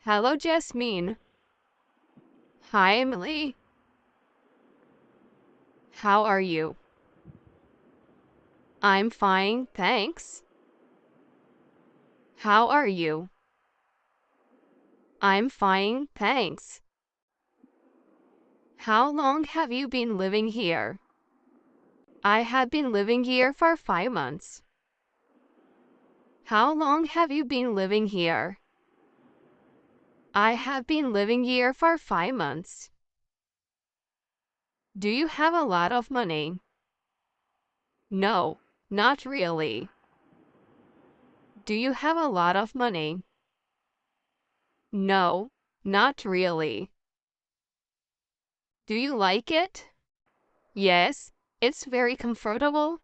Hello, Jasmine. Hi, Emily. How are you? I'm fine, thanks. How are you? I'm fine, thanks. How long have you been living here? I have been living here for 5 months. How long have you been living here? I have been living here for 5 months. Do you have a lot of money? No, not really. Do you have a lot of money? No, not really. Do you like it? Yes, it's very comfortable.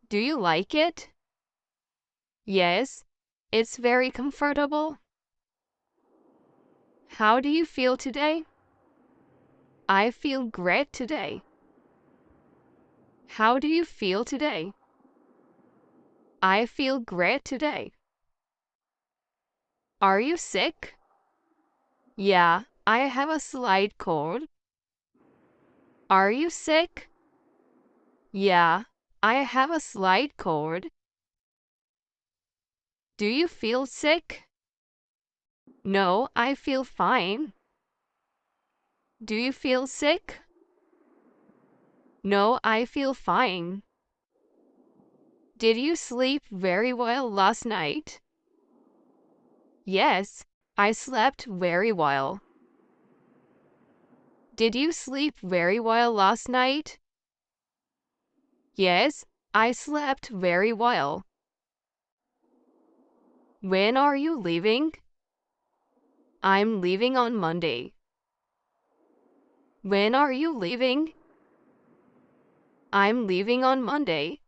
Do you like it? Yes, it's very comfortable. How do you feel today? I feel great today. How do you feel today? I feel great today. Are you sick? Yeah, I have a slight cold. Are you sick? Yeah, I have a slight cold. Do you feel sick? No, I feel fine. Do you feel sick? No, I feel fine. Did you sleep very well last night? Yes, I slept very well. Did you sleep very well last night? Yes, I slept very well. When are you leaving? I'm leaving on Monday. When are you leaving? I'm leaving on Monday.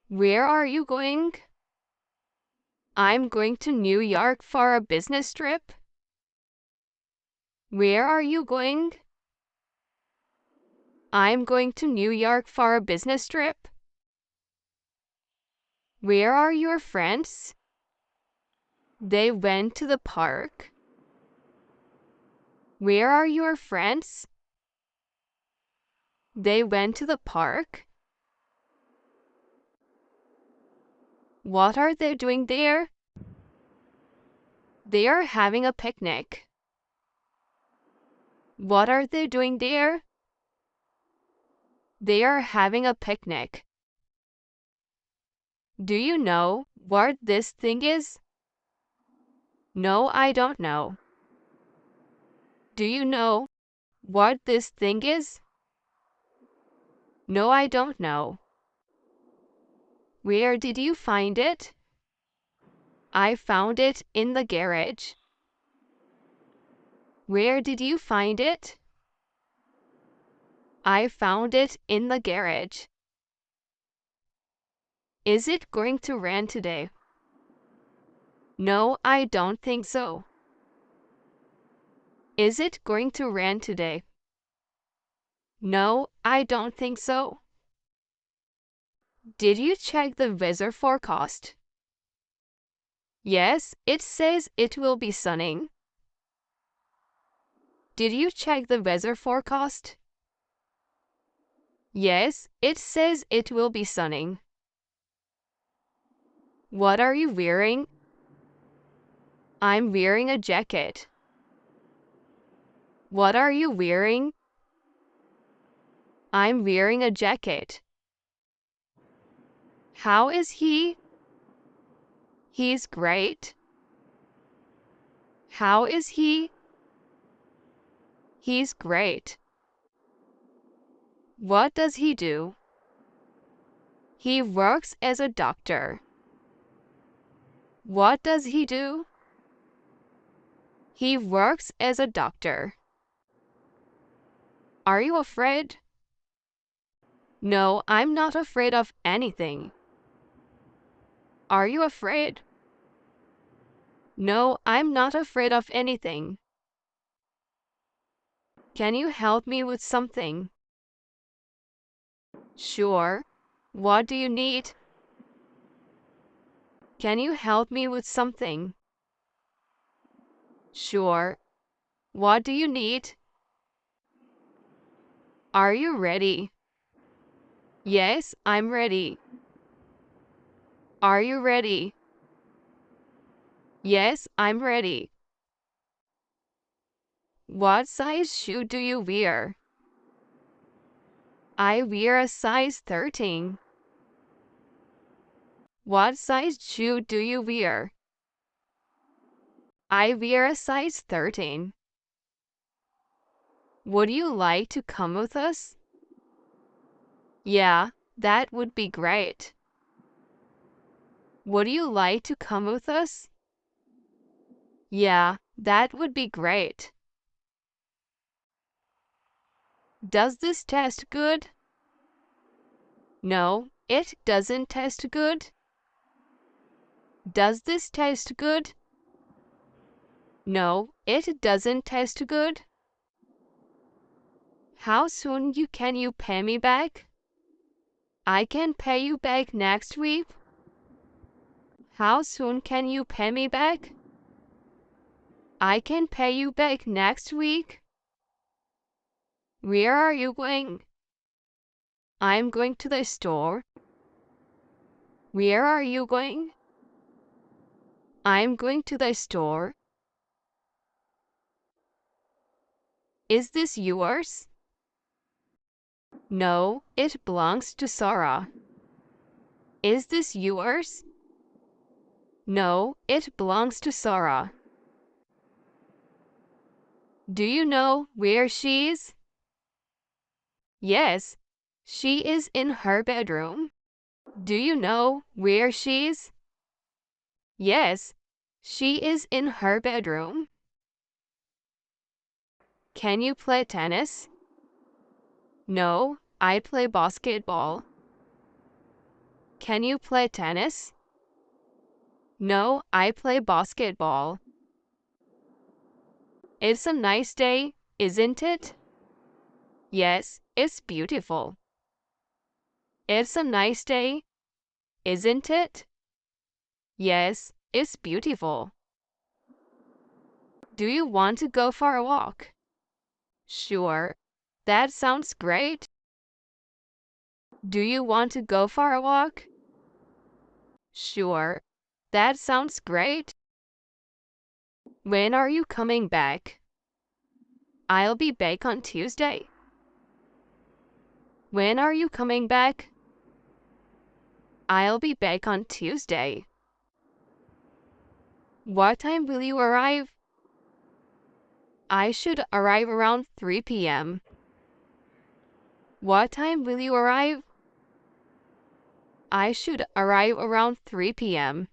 Where are you going? I'm going to New York for a business trip. Where are you going? I'm going to New York for a business trip. Where are your friends? They went to the park. Where are your friends? They went to the park. What are they doing there? They are having a picnic. What are they doing there? They are having a picnic. Do you know what this thing is? No, I don't know. Do you know what this thing is? No, I don't know. Where did you find it? I found it in the garage. Where did you find it? I found it in the garage. Is it going to rain today? No, I don't think so. Is it going to rain today? No, I don't think so. Did you check the weather forecast? Yes, it says it will be sunny. Did you check the weather forecast? Yes, it says it will be sunny. What are you wearing? I'm wearing a jacket. What are you wearing? I'm wearing a jacket. How is he? He's great. How is he? He's great. What does he do? He works as a doctor. What does he do? He works as a doctor. Are you afraid? No, I'm not afraid of anything. Are you afraid? No, I'm not afraid of anything. Can you help me with something? Sure. What do you need? Can you help me with something? Sure. What do you need? Are you ready? Yes, I'm ready. Are you ready? Yes, I'm ready. What size shoe do you wear? I wear a size 13. What size shoe do you wear? I wear a size 13. Would you like to come with us? Yeah, that would be great. Would you like to come with us? Yeah, that would be great. Does this taste good? No, it doesn't taste good. Does this taste good? No, it doesn't taste good. How soon can you pay me back? I can pay you back next week. How soon can you pay me back? I can pay you back next week. Where are you going? I'm going to the store. Where are you going? I'm going to the store. Is this yours? No, it belongs to Sarah. Is this yours? No, it belongs to Sarah. Do you know where she is? Yes, she is in her bedroom. Do you know where she is? Yes, she is in her bedroom. Can you play tennis? No, I play basketball. Can you play tennis? No, I play basketball. It's a nice day, isn't it? Yes, it's beautiful. It's a nice day, isn't it? Yes, it's beautiful. Do you want to go for a walk? Sure. That sounds great. Do you want to go for a walk? Sure. That sounds great. When are you coming back? I'll be back on Tuesday. When are you coming back? I'll be back on Tuesday. What time will you arrive? I should arrive around 3 p.m. What time will you arrive? I should arrive around 3 p.m.